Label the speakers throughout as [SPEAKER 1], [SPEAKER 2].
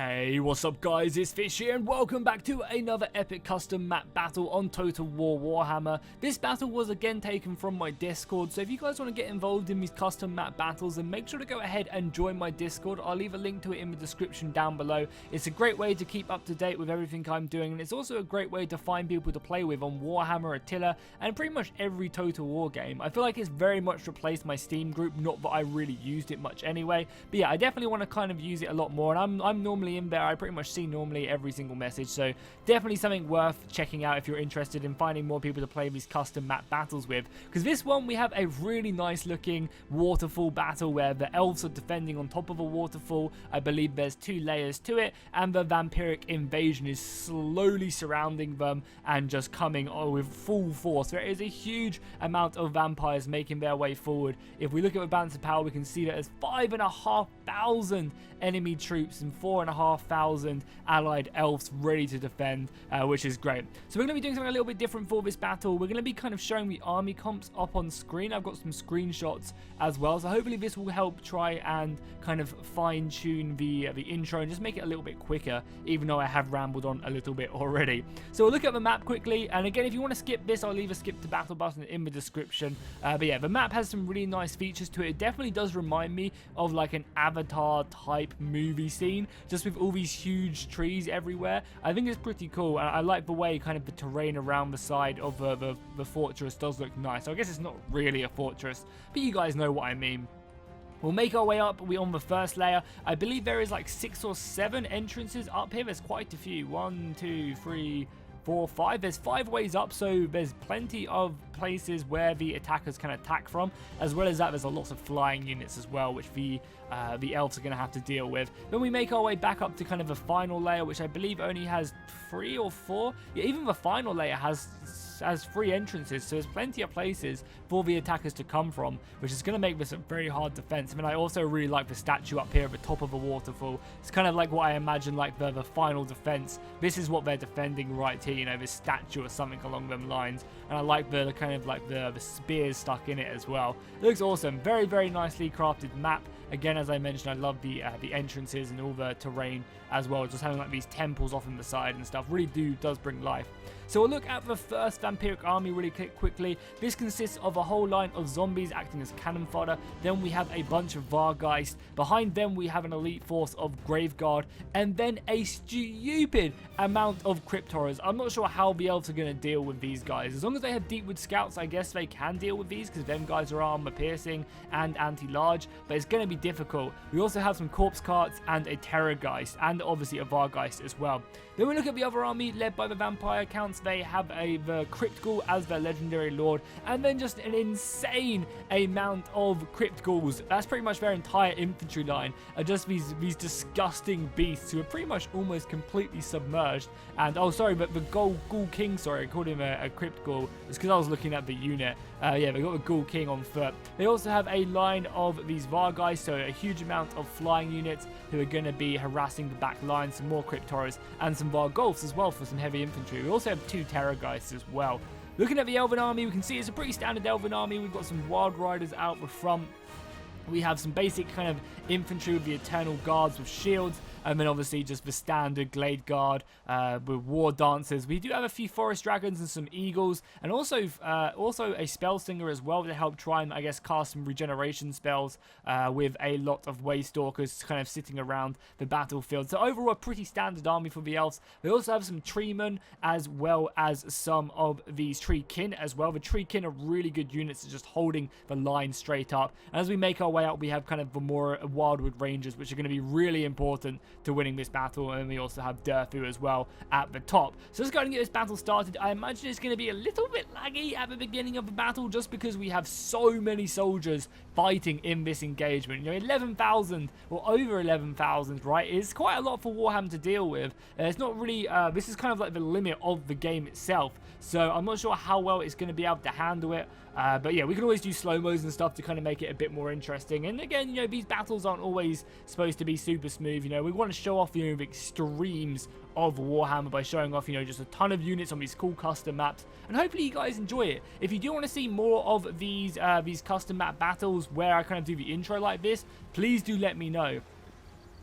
[SPEAKER 1] Hey, what's up guys, it's Fish here and welcome back to another epic custom map battle on Total War Warhammer. This battle was again taken from my Discord, so if you guys want to get involved in these custom map battles, then make sure to go ahead and join my Discord. I'll leave a link to it in the description down below. It's a great way to keep up to date with everything I'm doing, and it's also a great way to find people to play with on Warhammer, Attila, and pretty much every Total War game. I feel like it's very much replaced my Steam group, not that I really used it much anyway, but yeah, I definitely want to kind of use it a lot more, and I'm normally in there. I pretty much see normally every single message, so definitely something worth checking out if you're interested in finding more people to play these custom map battles with, because this one we have a really nice looking waterfall battle where the elves are defending on top of a waterfall. I believe there's 2 layers to it, and the vampiric invasion is slowly surrounding them and just coming with full force. There is a huge amount of vampires making their way forward. If we look at the balance of power, we can see that there's 5,500 enemy troops and 4,500 allied elves ready to defend, which is great. So we're going to be doing something a little bit different for this battle. We're going to be kind of showing the army comps up on screen. I've got some screenshots as well, so hopefully this will help try and kind of fine-tune the intro and just make it a little bit quicker, even though I have rambled on a little bit already. So we'll look at the map quickly, and again, if you want to skip this, I'll leave a skip to battle button in the description. But yeah, the map has some really nice features to it. It definitely does remind me of like an Avatar type movie scene, just with all these huge trees everywhere. I think it's pretty cool, and I like the way kind of the terrain around the side of the fortress does look nice. So I guess it's not really a fortress, but you guys know what I mean. We'll make our way up. We're on the first layer. I believe there is like 6 or 7 entrances up here. There's quite a few. 1, 2, 3, 4, 5. There's 5 ways up, so there's plenty of places where the attackers can attack from. As well as that, there's a lot of flying units as well, which the elves are going to have to deal with. Then we make our way back up to kind of the final layer, which I believe only has 3 or 4. Yeah, even the final layer has 3 entrances, so there's plenty of places for the attackers to come from, which is going to make this a very hard defense. I mean, I also really like the statue up here at the top of the waterfall. It's kind of like what I imagine like the final defense. This is what they're defending right here, you know, this statue or something along them lines. And I like the kind of like the spears stuck in it as well. It looks awesome. Very, very nicely crafted map. Again, as I mentioned, I love the entrances and all the terrain as well. Just having like these temples off on the side and stuff really does bring life. So we'll look at the first vampiric army really quickly. This consists of a whole line of zombies acting as cannon fodder. Then we have a bunch of Vargeist. Behind them we have an elite force of Graveguard, and then a stupid amount of Crypt Horrors. I'm not sure how the elves are going to deal with these guys. As long as they have Deepwood Scouts, I guess they can deal with these, because them guys are armor piercing and anti-large, but it's going to be difficult. We also have some Corpse Carts and a Terrorgeist, and obviously a Vargeist as well. Then we look at the other army led by the Vampire Counts. They have the Crypt Ghoul as their legendary lord, and then just an insane amount of Crypt Ghouls. That's pretty much their entire infantry line, are just these disgusting beasts who are pretty much almost completely submerged. And oh, sorry, but the Ghoul King, sorry, I called him a Crypt Ghoul. It's because I was looking at the unit. Yeah, they got the Ghoul King on foot. They also have a line of these Vargeist, so a huge amount of flying units who are going to be harassing the back line, some more Crypt Horrors, and some Vargolfs as well for some heavy infantry. We also have 2 Terrorgeists as well. Looking at the Elven army, we can see it's a pretty standard Elven army. We've got some Wild Riders out the front. We have some basic kind of infantry with the Eternal Guards with shields, and then obviously just the standard Glade Guard with War Dancers. We do have a few Forest Dragons and some Eagles, and also a Spell Singer as well to help try and, I guess, cast some regeneration spells with a lot of Waystalkers kind of sitting around the battlefield. So overall, a pretty standard army for the Elves. We also have some Treemen as well as some of these Tree Kin as well. The Tree Kin are really good units at just holding the line straight up. And as we make our way out, we have kind of the more Wildwood Rangers, which are going to be really important to winning this battle, and we also have Durfu as well at the top. So let's go and get this battle started. I imagine it's going to be a little bit laggy at the beginning of the battle, just because we have so many soldiers fighting in this engagement. You know, 11,000 or over 11,000, right? It's quite a lot for Warhammer to deal with. It's not really, this is kind of like the limit of the game itself, so I'm not sure how well it's going to be able to handle it. But yeah, we can always do slow-mos and stuff to kind of make it a bit more interesting. And again, you know, these battles aren't always supposed to be super smooth. You know, we want to show off, you know, the extremes of Warhammer by showing off, you know, just a ton of units on these cool custom maps, and hopefully you guys enjoy it. If you do want to see more of these custom map battles where I kind of do the intro like this, please do let me know.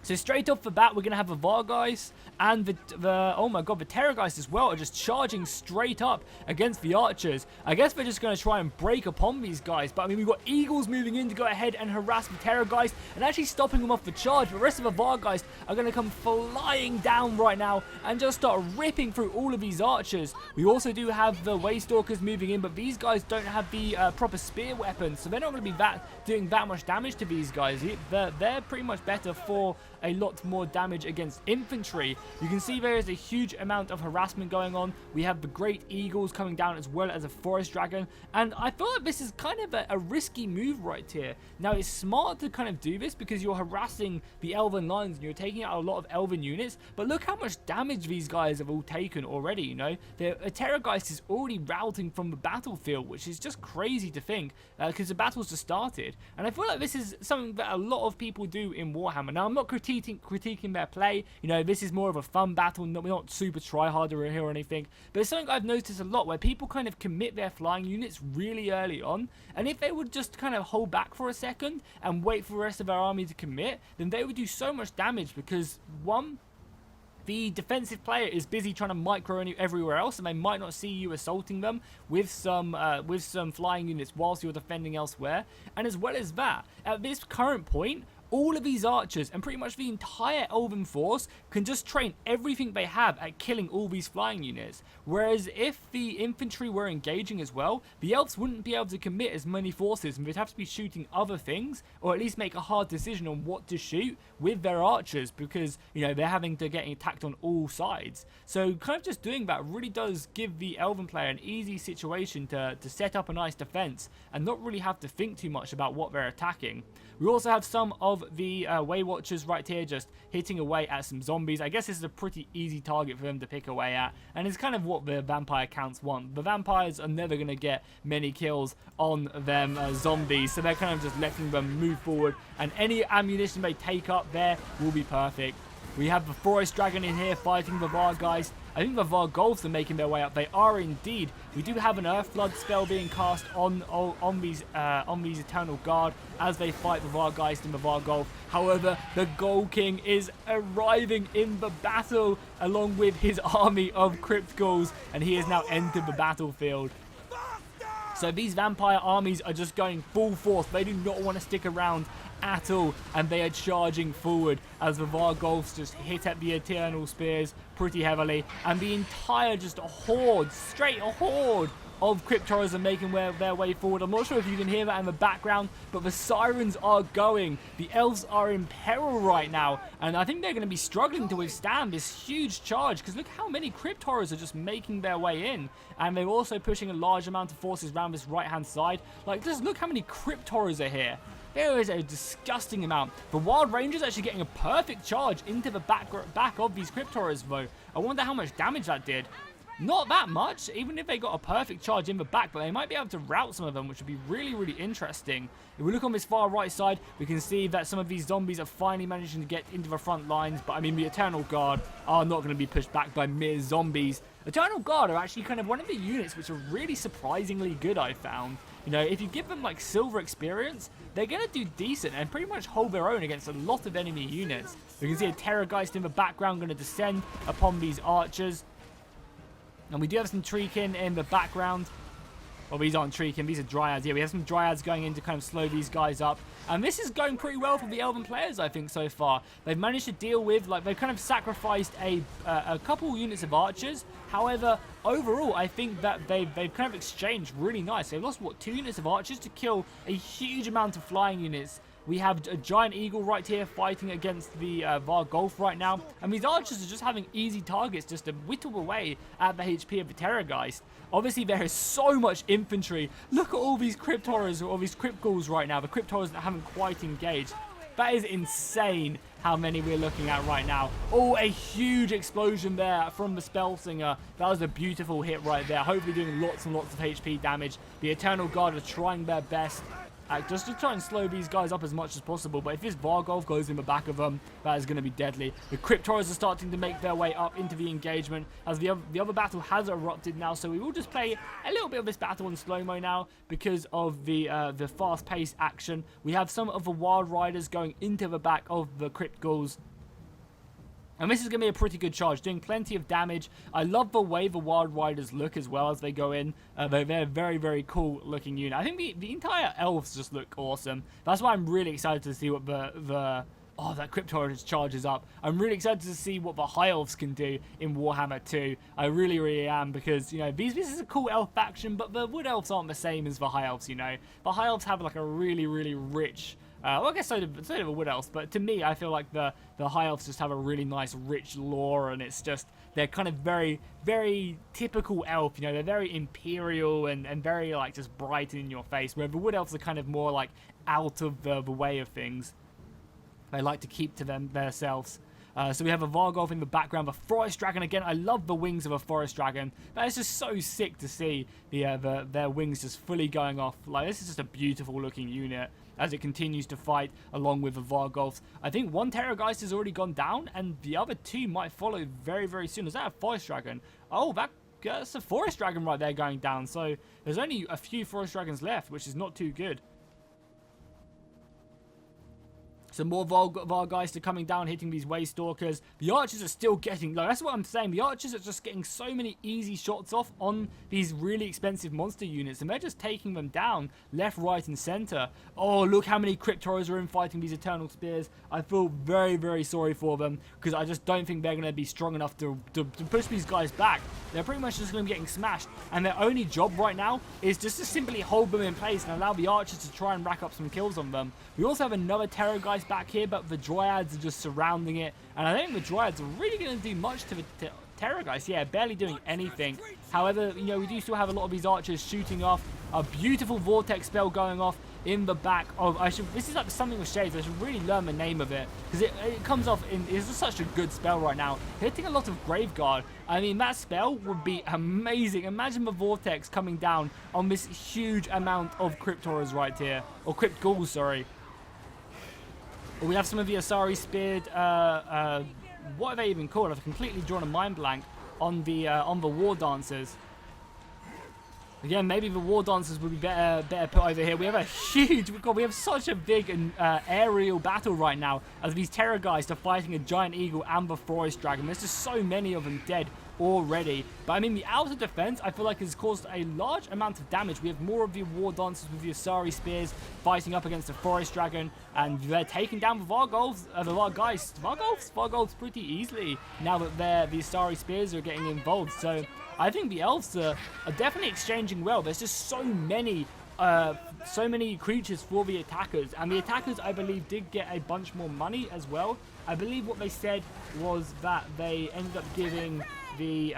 [SPEAKER 1] So straight off the bat, we're going to have the Vargeist and oh my god, the Terrorgeist as well are just charging straight up against the archers. I guess they're just going to try and break upon these guys. But I mean, we've got Eagles moving in to go ahead and harass the Terrorgeist and actually stopping them off the charge. But the rest of the Vargeist are going to come flying down right now and just start ripping through all of these archers. We also do have the Waystalkers moving in, but these guys don't have the proper spear weapons. So they're not going to be doing that much damage to these guys. They're pretty much better for a lot more damage against infantry. You can see there is a huge amount of harassment going on. We have the Great Eagles coming down as well as a Forest Dragon, and I feel like this is kind of a risky move right here. Now, it's smart to kind of do this because you're harassing the Elven lines and you're taking out a lot of Elven units, but look how much damage these guys have all taken already, you know. A Terrorgeist is already routing from the battlefield, which is just crazy to think because the battle's just started, and I feel like this is something that a lot of people do in Warhammer. Now, I'm not critiquing their play, you know, this is more of a fun battle, we're not super try-harder here or anything, but it's something I've noticed a lot where people kind of commit their flying units really early on, and if they would just kind of hold back for a second and wait for the rest of their army to commit, then they would do so much damage because, one, the defensive player is busy trying to micro everywhere else, and they might not see you assaulting them with some flying units whilst you're defending elsewhere. And as well as that, at this current point, all of these archers and pretty much the entire Elven force can just train everything they have at killing all these flying units. Whereas if the infantry were engaging as well, the elves wouldn't be able to commit as many forces and they'd have to be shooting other things, or at least make a hard decision on what to shoot with their archers because, you know, they're having to get attacked on all sides. So kind of just doing that really does give the Elven player an easy situation to set up a nice defense and not really have to think too much about what they're attacking. We also have some of the Way Watchers right here just hitting away at some zombies. I guess this is a pretty easy target for them to pick away at, and it's kind of what the vampire counts want. The vampires are never going to get many kills on them zombies, so they're kind of just letting them move forward, and any ammunition they take up there will be perfect. We have the Forest Dragon in here fighting the Vargeist. I think the Vargolfs are making their way up. They are indeed. We do have an Earth Flood spell being cast on these Eternal Guard as they fight the Vargeist and the Vargolf. However, the Gold King is arriving in the battle along with his army of Crypt Ghouls, and he has now entered the battlefield. So these vampire armies are just going full force. They do not want to stick around at all, and they are charging forward as the Vargolfs just hit at the Eternal Spears pretty heavily, and the entire just horde, straight a horde of Crypt Horrors are making their way forward. I'm not sure if you can hear that in the background, but the sirens are going. The elves are in peril right now, and I think they're going to be struggling to withstand this huge charge, because look how many Crypt Horrors are just making their way in, and they're also pushing a large amount of forces around this right-hand side. Like, just look how many Crypt Horrors are here. There is a disgusting amount. The Wild Rangers actually getting a perfect charge into the back of these Crypt Horrors, though. I wonder how much damage that did. Not that much, even if they got a perfect charge in the back, but they might be able to rout some of them, which would be really, really interesting. If we look on this far right side, we can see that some of these zombies are finally managing to get into the front lines, but I mean, the Eternal Guard are not going to be pushed back by mere zombies. Eternal Guard are actually kind of one of the units which are really surprisingly good, I found. You know, if you give them like silver experience, they're going to do decent and pretty much hold their own against a lot of enemy units. We can see a Terrorgeist in the background going to descend upon these archers. And we do have some Treekin in the background. Well, these aren't Treekin, these are Dryads. Yeah, we have some Dryads going in to kind of slow these guys up. And this is going pretty well for the Elven players, I think, so far. They've managed to deal with, like, they've kind of sacrificed a couple units of archers. However, overall, I think that they've kind of exchanged really nice. They've lost, what, 2 units of archers to kill a huge amount of flying units. We have a giant eagle right here fighting against the Vargolf right now. And these archers are just having easy targets just to whittle away at the HP of the Terrorgeist. Obviously, there is so much infantry. Look at all these Crypt Horrors, or these Crypt Ghouls right now. The Crypt Horrors that haven't quite engaged. That is insane how many we're looking at right now. Oh, a huge explosion there from the Spellsinger. That was a beautiful hit right there. Hopefully doing lots and lots of HP damage. The Eternal Guard are trying their best. Just to try and slow these guys up as much as possible. But if this Vargolf goes in the back of them, that is going to be deadly. The Crypt Horrors are starting to make their way up into the engagement as the other battle has erupted now. So we will just play a little bit of this battle in slow-mo now because of the fast-paced action. We have some of the Wild Riders going into the back of the Crypt Ghouls. And this is going to be a pretty good charge, doing plenty of damage. I love the way the Wild Riders look as well as they go in. They're a very, very cool looking unit. I think the entire Elves just look awesome. That's why I'm really excited to see what oh, that Cryptorus charges up. I'm really excited to see what the High Elves can do in Warhammer 2. I really, really am, because, you know, this is a cool elf faction, but the Wood Elves aren't the same as the High Elves, you know. The High Elves have like a really, really rich... well, I guess so do the Wood Elves, but to me, I feel like the High Elves just have a really nice, rich lore, and it's just, they're kind of very, very typical elf, you know, they're very imperial and very, like, just bright in your face, where the Wood Elves are kind of more, like, out of the way of things. They like to keep to themselves. So we have a Vargolf in the background, the Forest Dragon again. I love the wings of a Forest Dragon. That is just so sick to see their wings just fully going off. Like, this is just a beautiful looking unit as it continues to fight along with the Vargolfs. I think one Terrorgeist has already gone down, and the other two might follow very, very soon. Is that a Forest Dragon? Oh, that's a Forest Dragon right there going down. So there's only a few Forest Dragons left, which is not too good. Some more Vargeists are coming down, hitting these Waystalkers. The Archers are still getting... Like, that's what I'm saying. The Archers are just getting so many easy shots off on these really expensive monster units. And they're just taking them down left, right, and center. Oh, look how many Cryptorus are in fighting these Eternal Spears. I feel very, very sorry for them, because I just don't think they're going to be strong enough to push these guys back. They're pretty much just going to be getting smashed. And their only job right now is just to simply hold them in place and allow the Archers to try and rack up some kills on them. We also have another Terrorgeist back here, but the Dryads are just surrounding it, and I think the Dryads are really going to do much to the Terrorgeist. Yeah, barely doing anything. However, you know, we do still have a lot of these Archers shooting off. A beautiful Vortex spell going off in the back of... this is like something with shades. I should really learn the name of it, because it comes off in... It's just such a good spell right now. Hitting a lot of Graveguard. I mean, that spell would be amazing. Imagine the Vortex coming down on this huge amount of Cryptorus right here. Or Crypt Ghouls, sorry. We have some of the Asari Speared, what are they even called? I've completely drawn a mind blank on the War Dancers. Again, maybe the War Dancers would be better put over here. We have a huge... God, we have such a big aerial battle right now, as these Terrorgeist are fighting a Giant Eagle and the Forest Dragon. There's just so many of them dead already. But I mean, the outer defense, I feel like, has caused a large amount of damage. We have more of the War Dancers with the Asari Spears fighting up against the Forest Dragon, and they're taking down the Vargolfs, the Vargolfs pretty easily now that the Asari Spears are getting involved. So I think the Elves are definitely exchanging well. There's just so many creatures for the attackers, and the attackers, I believe, did get a bunch more money as well. I believe what they said was that they ended up giving the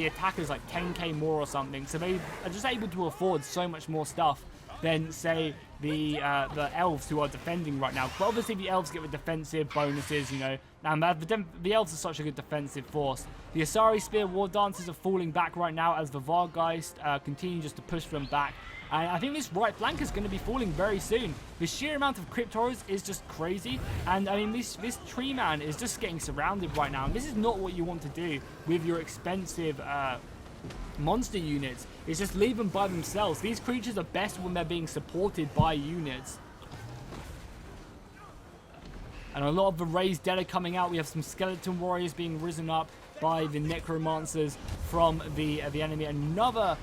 [SPEAKER 1] attackers like 10k more or something. So they are just able to afford so much more stuff than, say, the Elves who are defending right now. But obviously the Elves get the defensive bonuses, you know, and the Elves are such a good defensive force. The Asari Spear War Dancers are falling back right now as the Vargeist continue just to push them back. And I think this right flank is going to be falling very soon. The sheer amount of Cryptorus is just crazy. And I mean, this Tree Man is just getting surrounded right now. And this is not what you want to do with your expensive monster units. It's just leave them by themselves. These creatures are best when they're being supported by units. And a lot of the Raised Dead are coming out. We have some Skeleton Warriors being risen up by the Necromancers from the enemy. Another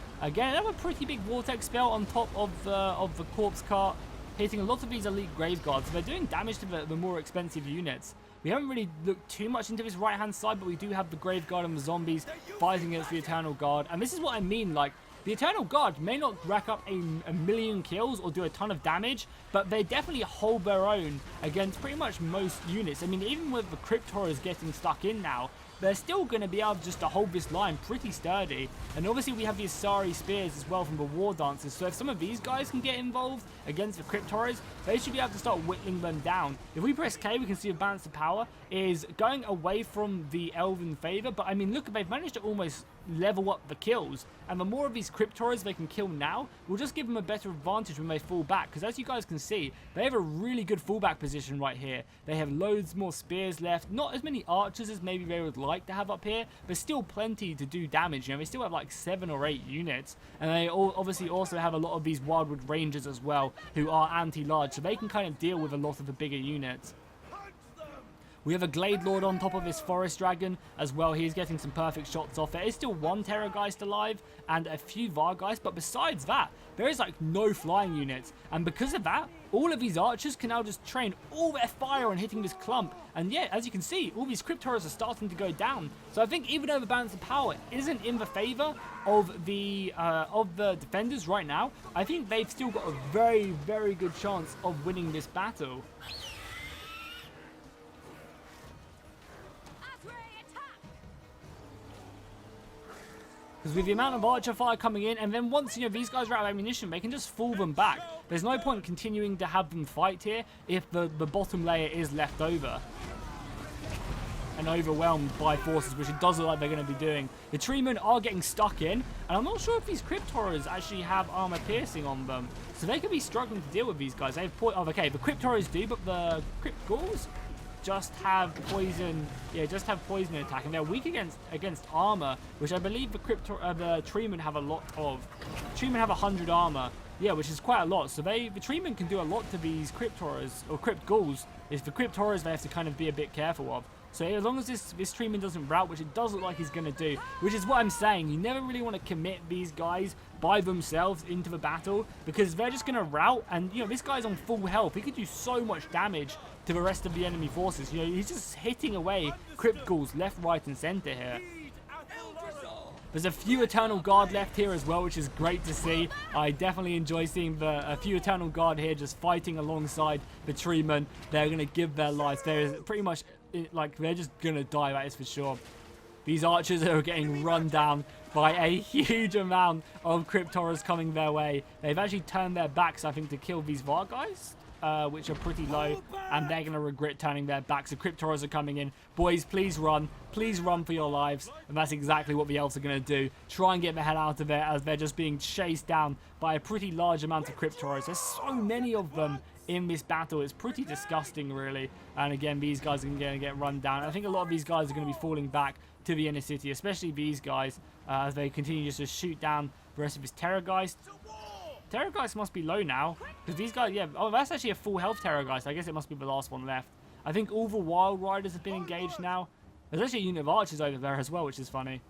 [SPEAKER 1] pretty big Vortex spell on top of the Corpse Cart, hitting a lot of these elite Graveguards. So they're doing damage to the more expensive units. We haven't really looked too much into this right-hand side, but we do have the Graveguard and the zombies fighting against the Eternal Guard. And this is what I mean, like, the Eternal Guard may not rack up a million kills or do a ton of damage, but they definitely hold their own against pretty much most units. I mean, even with the Cryptorus getting stuck in now, they're still going to be able just to hold this line pretty sturdy. And obviously we have the Asari Spears as well from the War Dancers. So if some of these guys can get involved against the Cryptorus, they should be able to start whittling them down. If we press K, we can see a balance of power is going away from the Elven favor. But I mean, look, they've managed to almost level up the kills. And the more of these Cryptorus they can kill now will just give them a better advantage when they fall back. Because as you guys can see, they have a really good fallback position right here. They have loads more spears left. Not as many archers as maybe they would like to have up here, but still plenty to do damage. You know, they still have like 7 or 8 units, and they obviously also have a lot of these Wildwood Rangers as well, who are anti-large, so they can kind of deal with a lot of the bigger units. We have a Glade Lord on top of this Forest Dragon as well. He's getting some perfect shots off. There is still one Terrorgeist alive and a few Vargeist, but besides that, there is like no flying units. And because of that, all of these archers can now just train all their fire on hitting this clump. And yeah, as you can see, all these Crypt Horrors are starting to go down. So I think even though the balance of power isn't in the favor of the defenders right now, I think they've still got a very, very good chance of winning this battle. Because with the amount of archer fire coming in, and then once, you know, these guys are out of ammunition, they can just fall them back. There's no point continuing to have them fight here if the bottom layer is left over and overwhelmed by forces, which it does look like they're going to be doing. The treemen are getting stuck in, and I'm not sure if these Crypt Horrors actually have armor piercing on them. So they could be struggling to deal with these guys. They have okay, the Crypt Horrors do, but the Crypt Ghouls just have poison, just have poison attack, and they're weak against armor, which I believe the treemen have a lot of. Treemen have 100 armor, which is quite a lot. So the treemen can do a lot to these Crypt Horrors or Crypt Ghouls. If the Crypt Horrors, they have to kind of be a bit careful of. So as long as this treeman doesn't rout, which it does look like he's going to do, which is what I'm saying, you never really want to commit these guys by themselves into the battle, because they're just going to rout, and, you know, this guy's on full health. He could do so much damage to the rest of the enemy forces. You know, he's just hitting away Crypt Ghouls left, right, and center here. There's a few Eternal Guard left here as well, which is great to see. I definitely enjoy seeing a few Eternal Guard here just fighting alongside the treemen. They're going to give their lives. They're pretty much, like, they're just going to die, that is for sure. These archers are getting run down by a huge amount of Crypt Horrors coming their way. They've actually turned their backs, I think, to kill these Vargeist, which are pretty low, and they're going to regret turning their backs. The Crypt Horrors are coming in. Boys, please run. Please run for your lives. And that's exactly what the Elves are going to do. Try and get the hell out of there, as they're just being chased down by a pretty large amount of Crypt Horrors. There's so many of them in this battle. It's pretty disgusting, really. And again, these guys are going to get run down. I think a lot of these guys are going to be falling back to the inner city, especially these guys, as they continue just to shoot down the rest of his Terrorgeist. Terrorgeist must be low now, because these guys, oh, that's actually a full health Terrorgeist. I guess it must be the last one left. I think all the Wild Riders have been engaged now. There's actually a unit of archers over there as well, which is funny.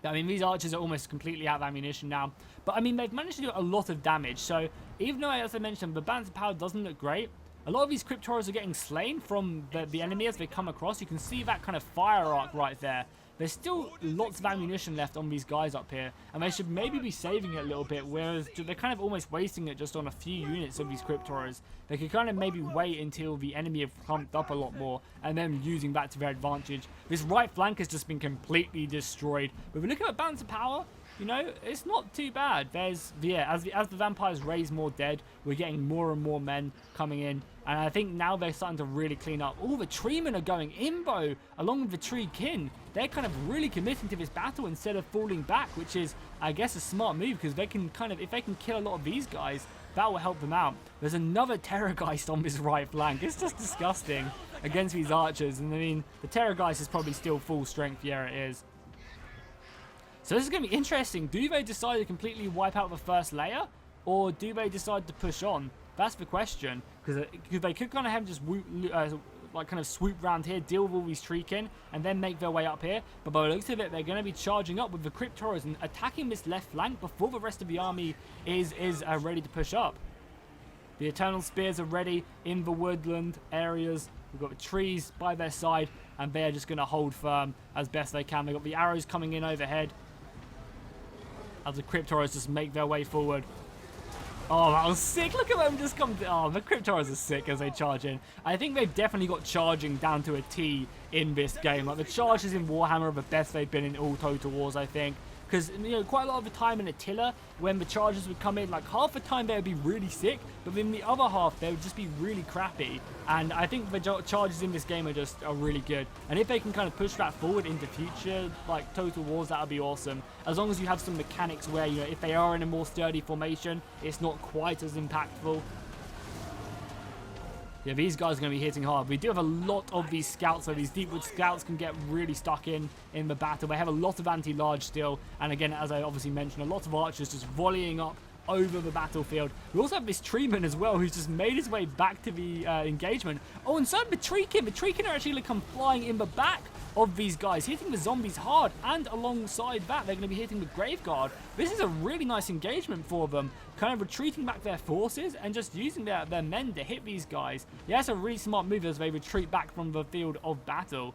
[SPEAKER 1] I mean, these archers are almost completely out of ammunition now. But, I mean, they've managed to do a lot of damage. So, even though, as I mentioned, the balance of power doesn't look great, a lot of these Crypt Horrors are getting slain from the enemy as they come across. You can see that kind of fire arc right there. There's still lots of ammunition left on these guys up here, and they should maybe be saving it a little bit, whereas they're kind of almost wasting it just on a few units of these Crypt Horrors. They could kind of maybe wait until the enemy have clumped up a lot more, and then using that to their advantage. This right flank has just been completely destroyed. But if we look at the balance of power, you know, it's not too bad. There's, as the vampires raise more dead, we're getting more and more men coming in. And I think now they're starting to really clean up. All the treemen are going imbo along with the tree kin. They're kind of really committing to this battle instead of falling back, which is, I guess, a smart move, because they can kind of, if they can kill a lot of these guys, that will help them out. There's another Terrorgeist on this right flank. It's just disgusting against these archers. And I mean, the Terrorgeist is probably still full strength. Yeah, it is. So this is going to be interesting. Do they decide to completely wipe out the first layer, or do they decide to push on? That's the question, because they could kind of have just like kind of swoop round here, deal with all these treekin, and then make their way up here. But by the looks of it, they're going to be charging up with the Crypt Horrors and attacking this left flank before the rest of the army is ready to push up. The Eternal Spears are ready in the woodland areas. We've got the trees by their side, and they're just going to hold firm as best they can. They've got the arrows coming in overhead as the Crypt Horrors just make their way forward. Oh, that was sick. Look at them just come. Oh, the Crypt Horrors are sick as they charge in. I think they've definitely got charging down to a T in this game. Like, the charges in Warhammer are the best they've been in all Total Wars, I think. Because, you know, quite a lot of the time in Attila, when the charges would come in, like, half the time they would be really sick, but then the other half, they would just be really crappy. And I think the charges in this game are really good. And if they can kind of push that forward into future, like, Total Wars, that would be awesome. As long as you have some mechanics where, you know, if they are in a more sturdy formation, it's not quite as impactful. Yeah, these guys are going to be hitting hard. We do have a lot of these scouts, so these Deepwood scouts can get really stuck in the battle. They have a lot of anti-large still, and again, as I obviously mentioned, a lot of archers just volleying up over the battlefield. We also have this treeman as well, who's just made his way back to the engagement. Oh, and so the treekin are actually going to come flying in the back of these guys, hitting the zombies hard, and alongside that they're going to be hitting the graveguard. This is a really nice engagement for them, kind of retreating back their forces and just using their men to hit these guys. Yeah, that's a really smart move as they retreat back from the field of battle.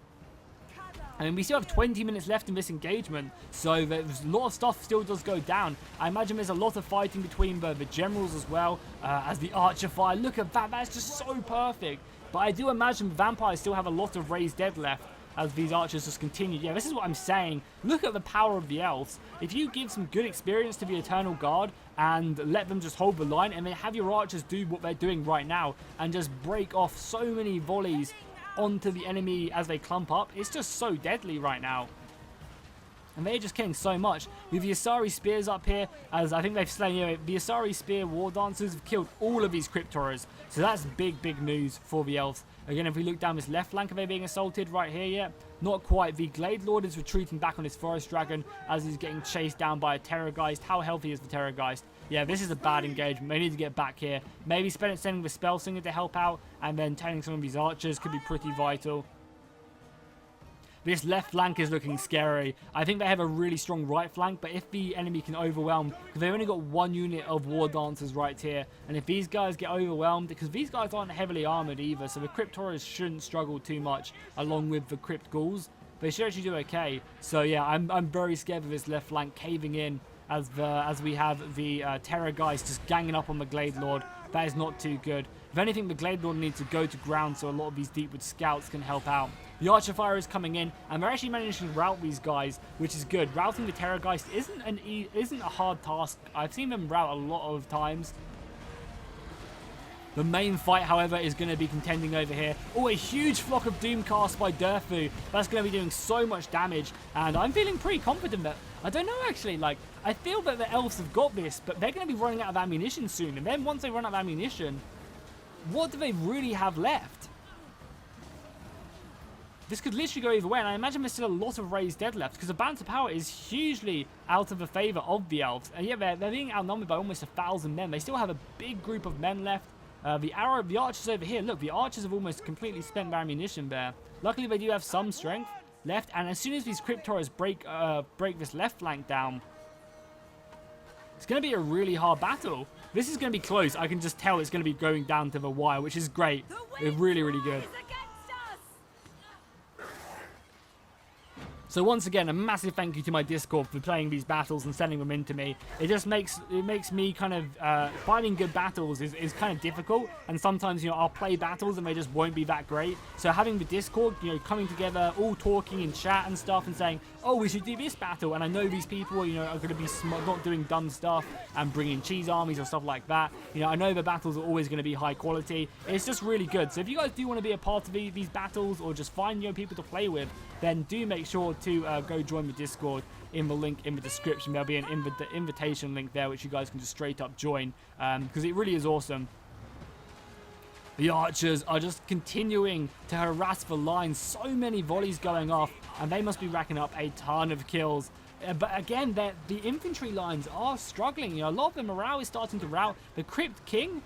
[SPEAKER 1] I mean, we still have 20 minutes left in this engagement, so there's a lot of stuff still does go down. I imagine there's a lot of fighting between the generals as well, as the archer fire. Look at that, that's just so perfect. But I do imagine vampires still have a lot of raised dead left as these archers just continue. Yeah, this is what I'm saying. Look at the power of the elves. If you give some good experience to the Eternal Guard and let them just hold the line, and then have your archers do what they're doing right now and just break off so many volleys onto the enemy as they clump up, it's just so deadly right now. And they're just killing so much. With the Asari spears up here, as I think they've slain, you know, the Asari spear war dancers have killed all of these crypt horrors. So that's big news for the elves. Again, if we look down this left flank, are they being assaulted right here yet? Not quite. The Glade Lord is retreating back on his Forest Dragon as he's getting chased down by a Terrorgeist. How healthy is the Terrorgeist? Yeah, this is a bad engagement. They need to get back here. Maybe sending the Spell Singer to help out, and then turning some of these archers could be pretty vital. This left flank is looking scary. I think they have a really strong right flank, but if the enemy can overwhelm, because they've only got one unit of war dancers right here, and if these guys get overwhelmed, because these guys aren't heavily armored either, so the crypt horrors shouldn't struggle too much along with the crypt ghouls. They should actually do okay. So yeah, I'm very scared of this left flank caving in as we have the Terrorgeist just ganging up on the Glade Lord. That is not too good. If anything, the Glade Lord needs to go to ground so a lot of these Deepwood scouts can help out. The Archer Fire is coming in, and they're actually managing to rout these guys, which is good. Routing the Terrorgeist isn't a hard task. I've seen them rout a lot of times. The main fight, however, is going to be contending over here. Oh, a huge flock of Doomcast by Durfu. That's going to be doing so much damage, and I'm feeling pretty confident that... I don't know, actually, like, I feel that the elves have got this, but they're going to be running out of ammunition soon, and then once they run out of ammunition, what do they really have left? This could literally go either way, and I imagine there's still a lot of raised dead left, because the balance of power is hugely out of the favor of the elves. And yeah, they're being outnumbered by almost 1,000 men. They still have a big group of men left. The archers over here, look, the archers have almost completely spent their ammunition there. Luckily, they do have some strength left, and as soon as these crypt horrors break this left flank down, it's going to be a really hard battle. This is going to be close. I can just tell it's going to be going down to the wire, which is great. It's really, really good. So once again, a massive thank you to my Discord for playing these battles and sending them in to me. It just makes me kind of fighting good battles is kind of difficult, and sometimes, you know, I'll play battles and they just won't be that great. So having the Discord, you know, coming together, all talking in chat and stuff, and saying, oh, we should do this battle, and I know these people, you know, are going to be not doing dumb stuff and bringing cheese armies or stuff like that. You know, I know the battles are always going to be high quality. It's just really good. So if you guys do want to be a part of these battles, or just find, you know, people to play with, then do make sure to go join the Discord in the link in the description. There'll be an invitation link there, which you guys can just straight up join, because it really is awesome. The archers are just continuing to harass the line. So many volleys going off, and they must be racking up a ton of kills. But again, the infantry lines are struggling. You know, a lot of the morale is starting to rout. The Crypt King,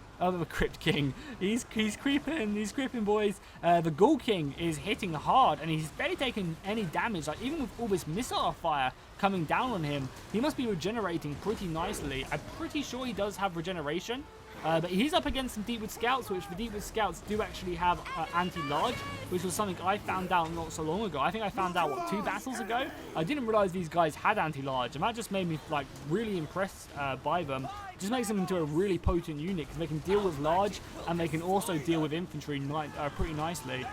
[SPEAKER 1] he's creeping, boys. The Ghoul King is hitting hard, and he's barely taking any damage. Like, even with all this missile fire coming down on him, he must be regenerating pretty nicely. I'm pretty sure he does have regeneration. But he's up against some Deepwood Scouts, which the Deepwood Scouts do actually have anti-large, which was something I found out not so long ago. I think I found out, what, 2 battles ago? I didn't realize these guys had anti-large, and that just made me, like, really impressed by them. It just makes them into a really potent unit, because they can deal with large, and they can also deal with infantry pretty nicely.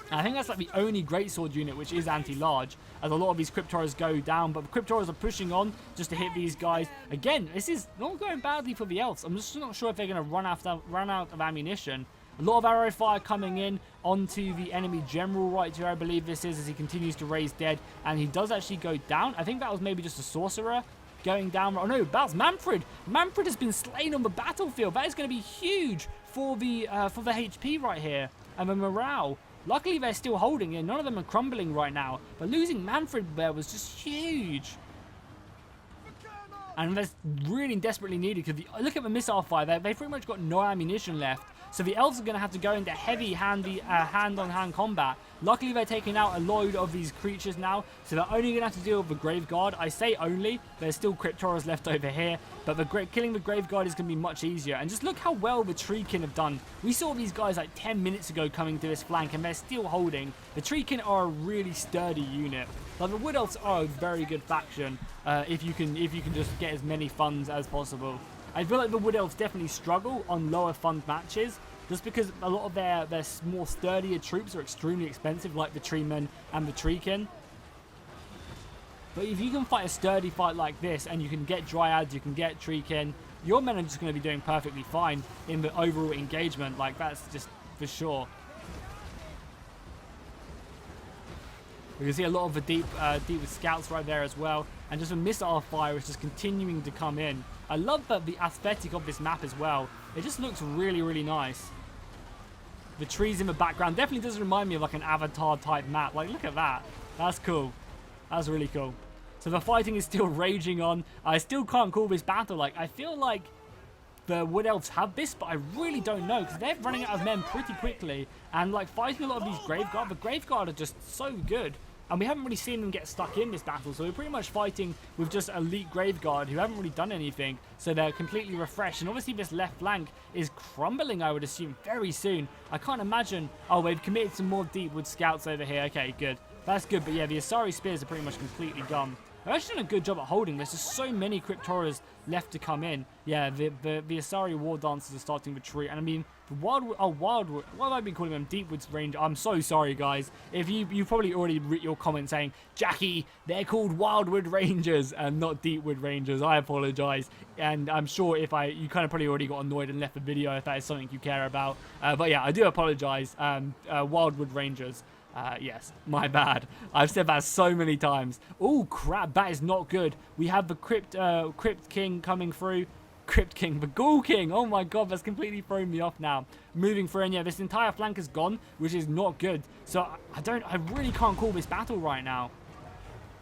[SPEAKER 1] And I think that's like the only greatsword unit which is anti-large, as a lot of these crypt horrors go down, but the crypt horrors are pushing on just to hit these guys. Again, this is not going badly for the elves. I'm just not sure if they're going to run out of ammunition. A lot of arrow fire coming in onto the enemy general right here, I believe this is, as he continues to raise dead, and he does actually go down. I think that was maybe just a sorcerer going down. Oh no, that's Manfred. Manfred has been slain on the battlefield. That is going to be huge for the HP right here and the morale. Luckily, they're still holding it. None of them are crumbling right now. But losing Manfred there was just huge. And that's really desperately needed because look at the missile fire. They've pretty much got no ammunition left. So the elves are going to have to go into heavy hand-on-hand combat. Luckily, they're taking out a load of these creatures now, so they're only going to have to deal with the Grave Guard. I say only. There's still Cryptoras left over here, but killing the Grave Guard is going to be much easier. And just look how well the Treekin have done. We saw these guys like 10 minutes ago coming to this flank, and they're still holding. The Treekin are a really sturdy unit. Like the Wood Elves are a very good faction if you can just get as many funds as possible. I feel like the Wood Elves definitely struggle on lower fund matches just because a lot of their more sturdier troops are extremely expensive, like the Treemen and the Treekin. But if you can fight a sturdy fight like this and you can get Dryads, you can get Treekin, your men are just going to be doing perfectly fine in the overall engagement. Like, that's just for sure. We can see a lot of the deep with scouts right there as well. And just a missile fire is just continuing to come in. I love the aesthetic of this map as well. It just looks really, really nice. The trees in the background definitely does remind me of like an Avatar type map. Like, look at that. That's cool. That's really cool. So the fighting is still raging on. I still can't call this battle. Like, I feel like the Wood Elves have this, but I really don't know because they're running out of men pretty quickly. And like fighting a lot of these Grave Guard, the Grave Guard are just so good. And we haven't really seen them get stuck in this battle, so we're pretty much fighting with just elite Grave Guard who haven't really done anything, so they're completely refreshed. And obviously this left flank is crumbling, I would assume, very soon. I can't imagine... Oh, they've committed some more Deepwood Scouts over here. Okay, good. That's good, but yeah, the Asari Spears are pretty much completely gone. They've actually done a good job at holding. There's just so many Cryptoras left to come in. Yeah, the Asari War Dancers are starting to retreat. And I mean, the Wildwood, what have I been calling them? Deepwoods Range. I'm so sorry, guys. If you probably already wrote your comment saying, Jackie, they're called Wildwood Rangers and not Deepwood Rangers. I apologize. And I'm sure if you kind of probably already got annoyed and left the video if that is something you care about. But yeah, I do apologize. Wildwood Rangers. Yes, my bad. I've said that so many times. Oh, crap, that is not good. We have the Crypt King coming through. Crypt King, the Ghoul King. Oh my god, that's completely thrown me off now. Moving through, and yeah, this entire flank is gone, which is not good. So I really can't call this battle right now.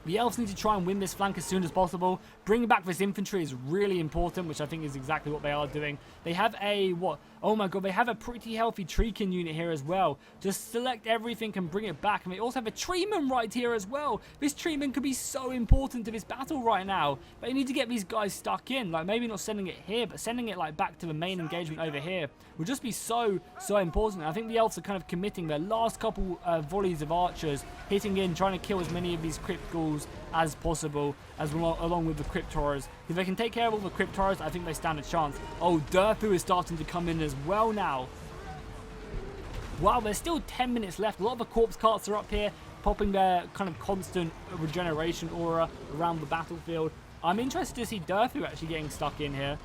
[SPEAKER 1] The Elves need to try and win this flank as soon as possible. Bringing back this infantry is really important, which I think is exactly what they are doing. They have a, what? Oh my god, they have a pretty healthy Treekin unit here as well. Just select everything and bring it back. And they also have a Treeman right here as well. This Treeman could be so important to this battle right now. But you need to get these guys stuck in. Like, maybe not sending it here, but sending it, like, back to the main engagement over here would just be so important. I think the Elves are kind of committing their last couple volleys of archers, hitting in, trying to kill as many of these Crypt Ghouls as possible, along with the Cryptoras. If they can take care of all the Cryptoras, I think they stand a chance. Oh, Durfu is starting to come in as well now. Wow, there's still 10 minutes left. A lot of the corpse carts are up here, popping their kind of constant regeneration aura around the battlefield. I'm interested to see Durfu actually getting stuck in here.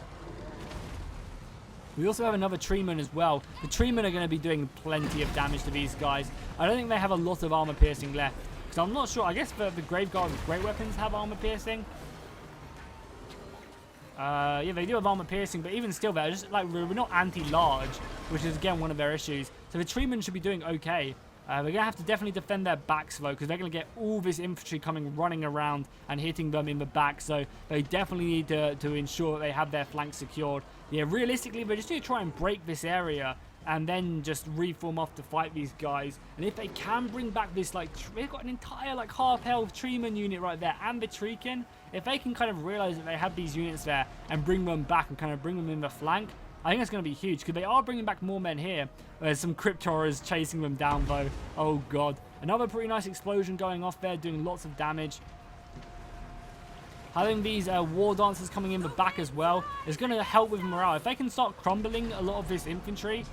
[SPEAKER 1] We also have another Treeman as well. The Treeman are going to be doing plenty of damage to these guys. I don't think they have a lot of armor piercing left. So I'm not sure. I guess the Grave Guard with great weapons have armor piercing. Yeah, they do have armor piercing, but even still, they're just like we're not anti-large, which is again one of their issues. So the Treemen should be doing okay. They're gonna have to definitely defend their backs though, because they're gonna get all this infantry running around and hitting them in the back. So they definitely need to ensure that they have their flanks secured. Yeah, realistically, they're just gonna try and break this area and then just reform off to fight these guys. And if they can bring back this, like, they've got an entire, like, half-health Treeman unit right there, and the Treekin, if they can kind of realize that they have these units there and bring them back and kind of bring them in the flank, I think that's going to be huge, because they are bringing back more men here. There's some Cryptoras chasing them down, though. Oh, God. Another pretty nice explosion going off there, doing lots of damage. Having these War Dancers coming in the back as well is going to help with morale. If they can start crumbling a lot of this infantry,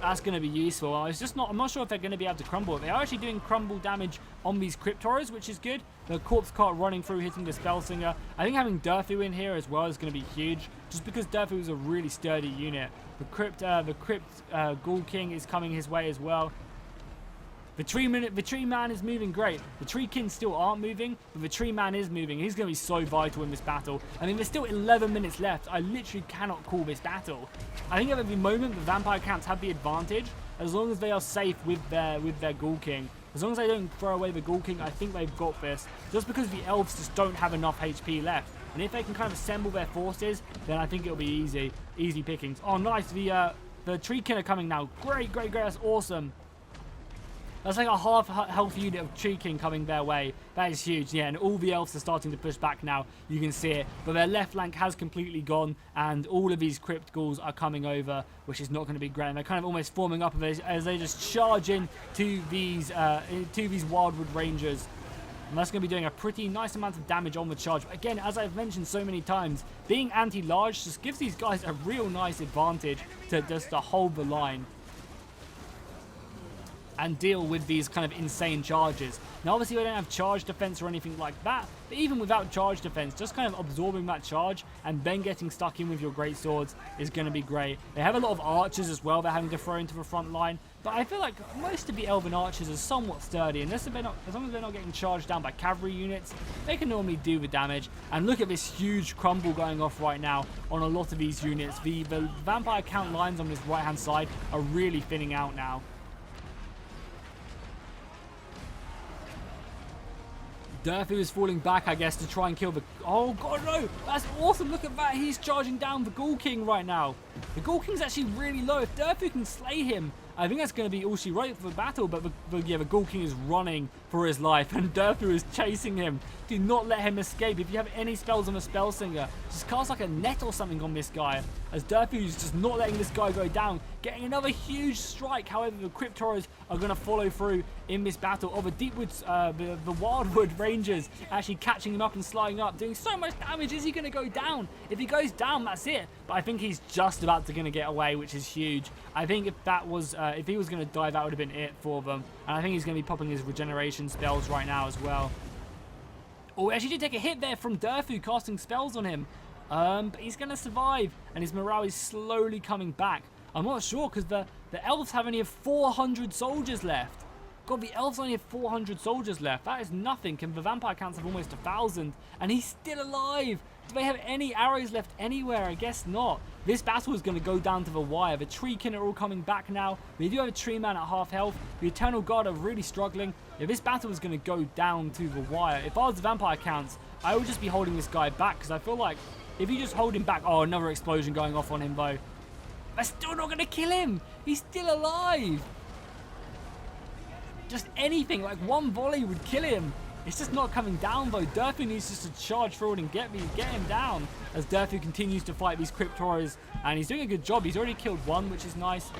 [SPEAKER 1] that's going to be useful. I'm not sure if they're going to be able to crumble it. They are actually doing crumble damage on these Cryptoras, which is good. The Corpse Cart running through, hitting the Spellsinger. I think having Durfu in here as well is going to be huge, just because Durfu is a really sturdy unit. The Crypt Ghoul King is coming his way as well. The Tree Man is moving great. The Treekin still aren't moving, but the Tree Man is moving. He's going to be so vital in this battle. I mean, there's still 11 minutes left. I literally cannot call this battle. I think at the moment, the Vampire Counts have the advantage, as long as they are safe with their Ghoul King. As long as they don't throw away the Ghoul King, I think they've got this. Just because the Elves just don't have enough HP left. And if they can kind of assemble their forces, then I think it'll be easy pickings. Oh, nice. The treekin are coming now. Great. That's awesome. That's like a half health unit of treekin coming their way. That is huge. Yeah, and all the elves are starting to push back now. You can see it. But their left flank has completely gone, and all of these crypt ghouls are coming over, which is not going to be great. And they're kind of almost forming up as they just charge in to these wildwood rangers. And that's going to be doing a pretty nice amount of damage on the charge. But again, as I've mentioned so many times, being anti-large just gives these guys a real nice advantage to just to hold the line and deal with these kind of insane charges. Now, obviously, we don't have charge defense or anything like that, but even without charge defense, just kind of absorbing that charge and then getting stuck in with your great swords is going to be great. They have a lot of archers as well they're having to throw into the front line, but I feel like most of the elven archers are somewhat sturdy, and as long as they're not getting charged down by cavalry units, they can normally do the damage. And look at this huge crumble going off right now on a lot of these units. The vampire count lines on this right-hand side are really thinning out now. Durfu is falling back, I guess, to try and kill the... Oh, God, no! That's awesome! Look at that! He's charging down the Ghoul King right now. The Ghoul King's actually really low. If Durfu can slay him, I think that's going to be all she wrote for the battle. But the Ghoul King is running for his life, and Durfu is chasing him. Do not let him escape. If you have any spells on a spell singer, just cast like a net or something on this guy, as Durfu is just not letting this guy go down. Getting another huge strike. However, the Crypt Horrors are going to follow through in this battle. Oh, the Deepwoods, the Wildwood Rangers actually catching him up and sliding up, doing so much damage. Is he going to go down? If he goes down, that's it. But I think he's just about to get away, which is huge. I think if that was, if he was going to die, that would have been it for them. And I think he's going to be popping his regeneration spells right now as well. Oh, actually did take a hit there from Durfu casting spells on him. But he's going to survive, and his morale is slowly coming back. I'm not sure, because the elves have only 400 soldiers left. God, the elves only have 400 soldiers left. That is nothing. And the vampire counts have almost 1,000. And he's still alive. Do they have any arrows left anywhere? I guess not. This battle is going to go down to the wire. The treekin are all coming back now. We do have a tree man at half health. The Eternal Guard are really struggling. If this battle is going to go down to the wire, if I was the vampire counts, I would just be holding this guy back. Because I feel like if you just hold him back... Oh, another explosion going off on him, though. That's still not going to kill him. He's still alive. Just anything, like one volley would kill him. It's just not coming down, though. Durfu needs just to charge forward and get him down as Durfu continues to fight these Crypt Horrors. And he's doing a good job. He's already killed one, which is nice.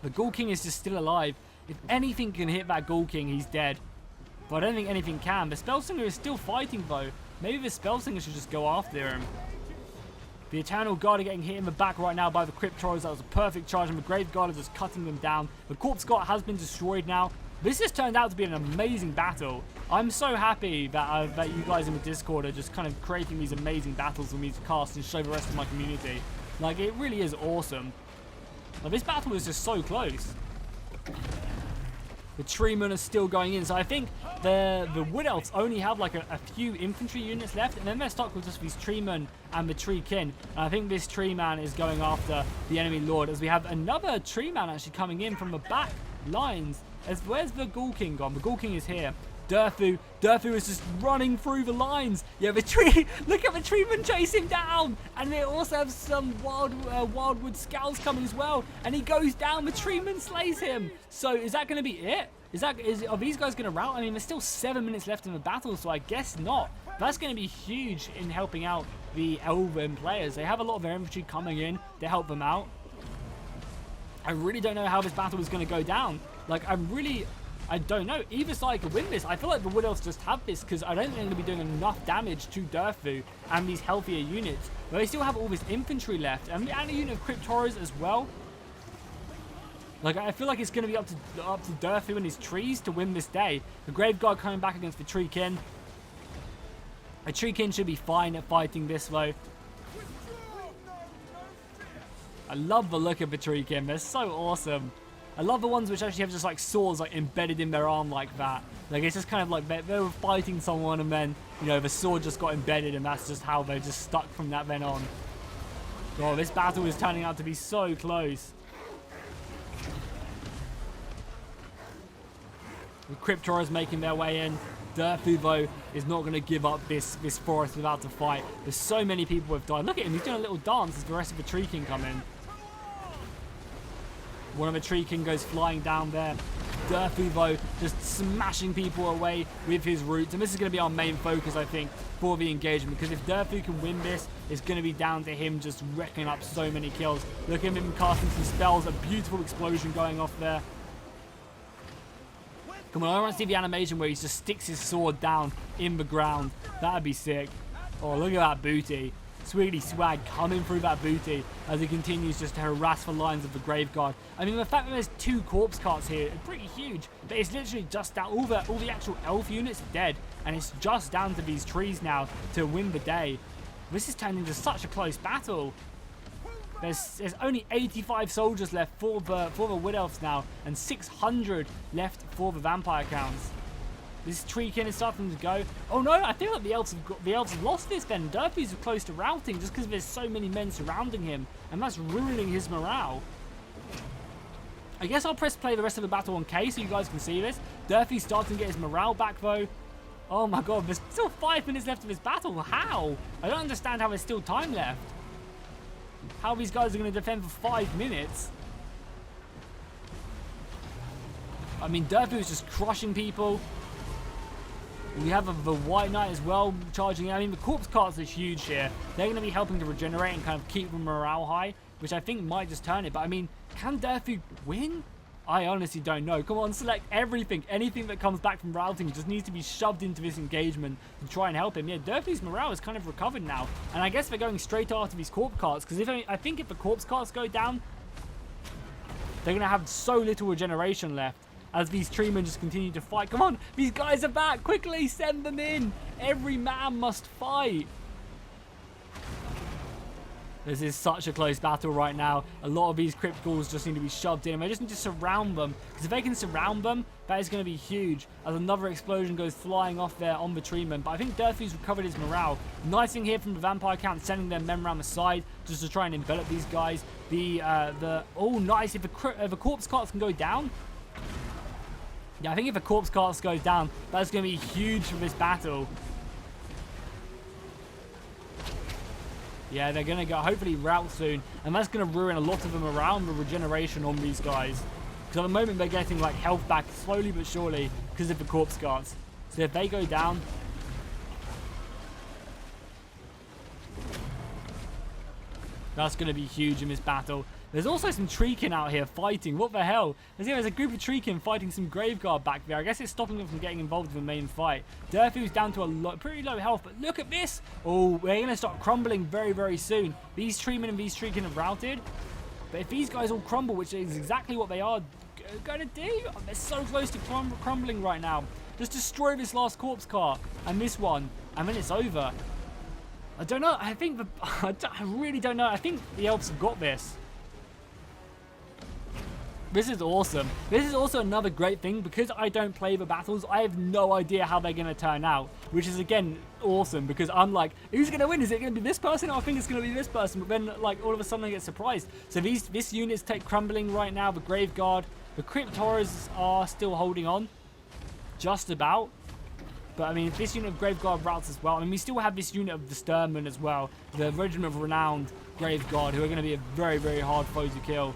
[SPEAKER 1] The Ghoul King is just still alive. If anything can hit that Ghoul King, he's dead. But I don't think anything can. The Spellsinger is still fighting, though. Maybe the Spellsinger should just go after him. The Eternal Guard are getting hit in the back right now by the Crypt Horrors. That was a perfect charge, and the Grave Guard is just cutting them down. The Corpse Guard has been destroyed now. This has turned out to be an amazing battle. I'm so happy that you guys in the Discord are just kind of creating these amazing battles for me to cast and show the rest of my community. Like, it really is awesome. Like, this battle is just so close. The Treemen are still going in, so I think the Wood Elves only have like a few infantry units left, and then they're stuck with just these Treemen and the Treekin. And I think this Treeman is going after the enemy Lord, as we have another Treeman actually coming in from the back lines. Where's the Ghoul King gone? The Ghoul King is here. Durfu is just running through the lines. Yeah, look at the Treeman chase him down. And they also have some Wildwood Scouts coming as well. And he goes down, the Treeman slays him. So is that going to be it? Are these guys going to rout? I mean, there's still 7 minutes left in the battle, so I guess not. That's going to be huge in helping out the Elven players. They have a lot of their infantry coming in to help them out. I really don't know how this battle is going to go down. Like, I don't know. Either side could win this. I feel like the Wood Elves just have this because I don't think they're going to be doing enough damage to Durfu and these healthier units. But they still have all this infantry left. And a unit of Crypt Horrors as well. Like, I feel like it's going to be up to Durfu and his trees to win this day. The Grave Guard coming back against the Treekin. A Treekin should be fine at fighting this, though. I love the look of the Treekin. They're so awesome. I love the ones which actually have just like swords like embedded in their arm like that. Like, it's just kind of like they were fighting someone and then, you know, the sword just got embedded and that's just how they're just stuck from that then on. Oh, this battle is turning out to be so close. The Crypt Horrors making their way in. Durfu, though, is not going to give up this forest without a fight. There's so many people who have died. Look at him. He's doing a little dance as the rest of the tree king come in. One of the tree king goes flying down there. Durfu, though, just smashing people away with his roots. And this is going to be our main focus, I think, for the engagement. Because if Durfu can win this, it's going to be down to him just wrecking up so many kills. Look at him casting some spells. A beautiful explosion going off there. Come on, I want to see the animation where he just sticks his sword down in the ground. That'd be sick. Oh, look at that booty. Sweetie swag coming through that booty as he continues just to harass the lines of the grave guard. I mean, the fact that there's 2 corpse carts here is pretty huge, but it's literally just down. All the actual elf units are dead, and it's just down to these trees now to win the day. This is turning into such a close battle. There's only 85 soldiers left for the wood elves now, and 600 left for the vampire counts. This tree king is starting to go. Oh no, I feel like the elves have lost this then. Durfu's close to routing just because there's so many men surrounding him, and that's ruining his morale. I guess I'll press play the rest of the battle on K so you guys can see this. Durfu's starting to get his morale back though. Oh my god, there's still 5 minutes left of this battle. How? I don't understand how there's still time left. How these guys are going to defend for 5 minutes. I mean, Durfu is just crushing people. We have the White Knight as well charging. I mean, the corpse carts are huge here. They're going to be helping to regenerate and kind of keep the morale high, which I think might just turn it. But I mean, can Durfu win? I honestly don't know. Come on, select everything. Anything that comes back from routing just needs to be shoved into this engagement to try and help him. Yeah, Durfu's morale is kind of recovered now. And I guess they're going straight after these corpse carts. Because I think if the corpse carts go down, they're going to have so little regeneration left. As these treemen just continue to fight. Come on, these guys are back. Quickly, send them in. Every man must fight. This is such a close battle right now. A lot of these crypt ghouls just need to be shoved in. They just need to surround them. Because if they can surround them, that is going to be huge. As another explosion goes flying off there on the treemen. But I think Durfu's recovered his morale. Nice thing here from the vampire count, sending their men around the side just to try and envelop these guys. Oh, nice. If the corpse carts can go down. Yeah, I think if the corpse carts goes down, that's going to be huge for this battle. Yeah, they're going to go hopefully rout soon. And that's going to ruin a lot of them around the regeneration on these guys. Because at the moment they're getting like health back slowly but surely because of the corpse carts. So if they go down... that's going to be huge in this battle. There's also some treekin out here fighting. What the hell? There's a group of treekin fighting some graveguard back there. I guess it's stopping them from getting involved in the main fight. Durfu's down to a pretty low health, but look at this. Oh, we're going to start crumbling very, very soon. These treemen and these treekin have routed. But if these guys all crumble, which is exactly what they are going to do, they're so close to crumbling right now. Just destroy this last corpse cart and this one, and then it's over. I don't know. I think I really don't know. I think the elves have got this. This is awesome. This is also another great thing. Because I don't play the battles, I have no idea how they're going to turn out. Which is, again, awesome. Because I'm like, who's going to win? Is it going to be this person? I think it's going to be this person. But then, like, all of a sudden I get surprised. So this unit's crumbling right now. The Grave Guard. The Crypt Horrors are still holding on. Just about. But, I mean, this unit of Grave Guard routes as well. I mean, we still have this unit of the Sturmmen as well. The Regiment of Renowned Grave Guard, who are going to be a very, very hard foe to kill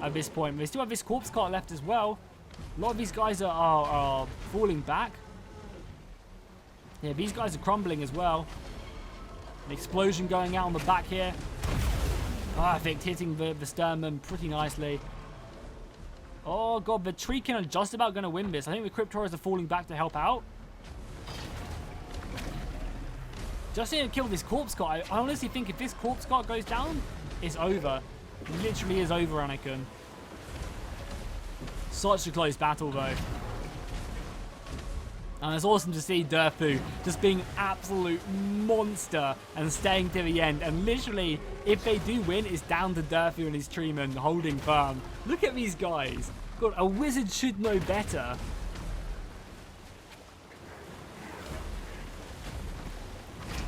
[SPEAKER 1] at this point. They still have this corpse cart left as well. A lot of these guys are falling back. Yeah, these guys are crumbling as well. An explosion going out on the back here. Perfect, hitting the Sturmmen pretty nicely. Oh god, the Treekin are just about going to win this. I think the Crypt Horrors are falling back to help out. Just need to kill this corpse cart. I honestly think if this corpse cart goes down, it's over. It literally is over, Anakin. Such a close battle, though. And it's awesome to see Durfu just being an absolute monster and staying to the end. And literally, if they do win, it's down to Durfu and his treemen holding firm. Look at these guys. God, a wizard should know better.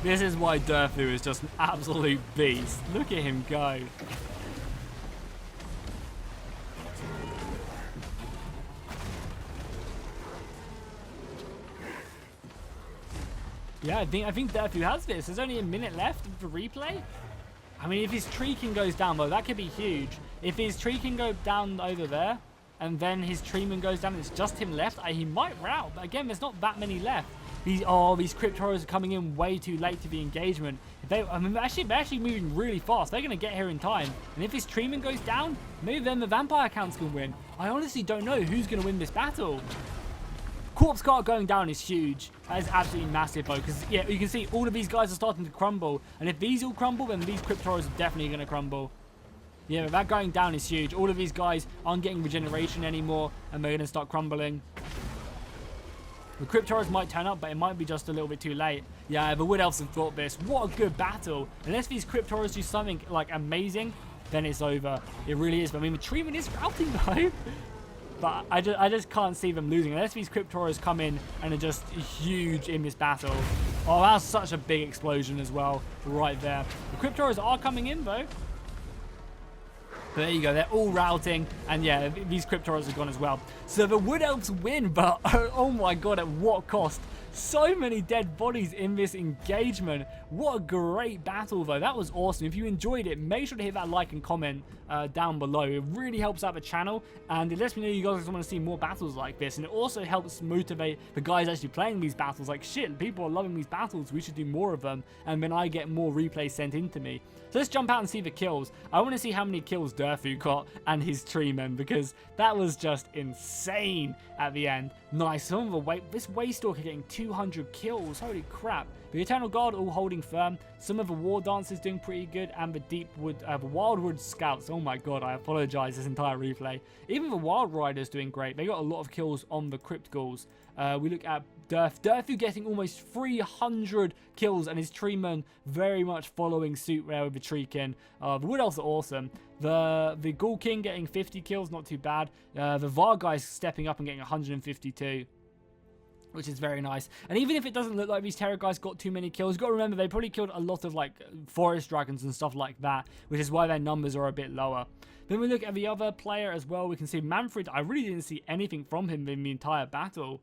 [SPEAKER 1] This is why Durfu is just an absolute beast. Look at him go. Yeah, I think Durfu has this. There's only a minute left for replay. I mean, if his tree king goes down, though, that could be huge. If his tree can go down over there, and then his treeman goes down, and it's just him left, he might rout. But again, there's not that many left. These crypt horrors are coming in way too late to the engagement. They're actually moving really fast. They're going to get here in time. And if his treeman goes down, maybe then the vampire counts can win. I honestly don't know who's going to win this battle. Corpse cart going down is huge. That is absolutely massive, though, because yeah, you can see all of these guys are starting to crumble. And if these all crumble, then these crypt horrors are definitely going to crumble. Yeah, but that going down is huge. All of these guys aren't getting regeneration anymore, and they're going to start crumbling. The crypt horrors might turn up, but it might be just a little bit too late. Yeah, the wood elves have got this. What a good battle. Unless these crypt horrors do something like amazing, then it's over. It really is. But I mean, the treatment is routing though. But I just can't see them losing unless these crypt horrors come in and are just huge in this battle. Oh, that's such a big explosion as well, right there. The crypt horrors are coming in though. But there you go, they're all routing, and yeah, these crypt horrors are gone as well. So the wood elves win, but oh my god, at what cost? So many dead bodies in this engagement. What a great battle though. That was awesome. If you enjoyed it, make sure to hit that like and comment down below. It really helps out the channel, and it lets me know you guys want to see more battles like this, and it also helps motivate the guys actually playing these battles. Like, shit, people are loving these battles, we should do more of them, and then I get more replays sent into me. So let's jump out and see the kills. I want to see how many kills Durfu got and his treemen, because that was just insane at the end. Nice. Some of the this Waystalker getting 200 kills. Holy crap. The Eternal Guard all holding firm. Some of the War Dancers doing pretty good, and the Wildwood Scouts. Oh my god, I apologize this entire replay. Even the Wild Riders doing great. They got a lot of kills on the Crypt Ghouls. We look at Durfu getting almost 300 kills, and his treeman very much following suit there with the Treekin. The Wood Elves are awesome. The Ghoul King getting 50 kills, not too bad. The Vargheist stepping up and getting 152. Which is very nice. And even if it doesn't look like these Terror guys got too many kills, you've got to remember they probably killed a lot of like forest dragons and stuff like that, which is why their numbers are a bit lower. Then we look at the other player as well. We can see Manfred. I really didn't see anything from him in the entire battle.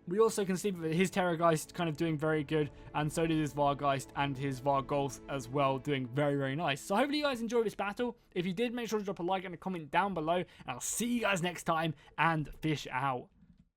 [SPEAKER 1] We also can see that his Terrorgeist kind of doing very good, and so did his Vargheist and his Vargolf as well, doing very, very nice. So hopefully you guys enjoyed this battle. If you did, make sure to drop a like and a comment down below, and I'll see you guys next time, and fish out.